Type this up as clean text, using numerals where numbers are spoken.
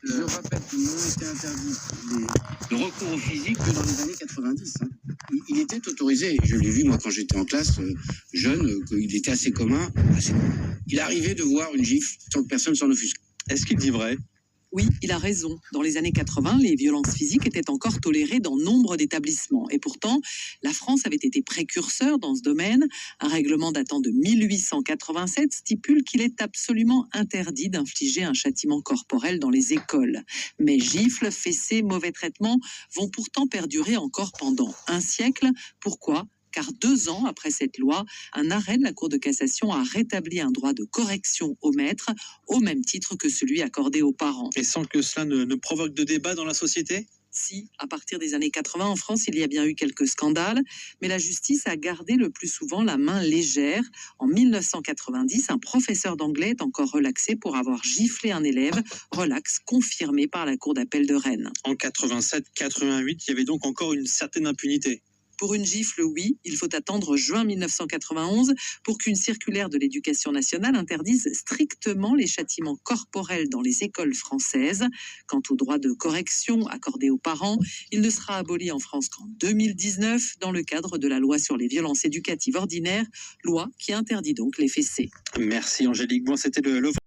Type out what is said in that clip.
Je rappelle qu'il n'a été interdit le recours au physique que dans les années 90. Il était autorisé. Je l'ai vu, moi, quand j'étais en classe jeune, qu'il était assez commun. Il arrivait de voir une gifle sans que personne s'en offusque. Est-ce qu'il dit vrai ? Oui, il a raison. Dans les années 80, les violences physiques étaient encore tolérées dans nombre d'établissements. Et pourtant, la France avait été précurseur dans ce domaine. Un règlement datant de 1887 stipule qu'il est absolument interdit d'infliger un châtiment corporel dans les écoles. Mais gifles, fessées, mauvais traitements vont pourtant perdurer encore pendant un siècle. Pourquoi ? Car 2 ans après cette loi, un arrêt de la Cour de cassation a rétabli un droit de correction aux maîtres, au même titre que celui accordé aux parents. Et sans que cela ne provoque de débat dans la société ? Si, à partir des années 80 en France, il y a bien eu quelques scandales, mais la justice a gardé le plus souvent la main légère. En 1990, un professeur d'anglais est encore relaxé pour avoir giflé un élève, relax confirmé par la Cour d'appel de Rennes. En 87-88, il y avait donc encore une certaine impunité. Pour une gifle, oui, il faut attendre juin 1991 pour qu'une circulaire de l'Éducation nationale interdise strictement les châtiments corporels dans les écoles françaises. Quant au droit de correction accordé aux parents, il ne sera aboli en France qu'en 2019 dans le cadre de la loi sur les violences éducatives ordinaires, loi qui interdit donc les fessées. Merci Angélique. Bon, c'était le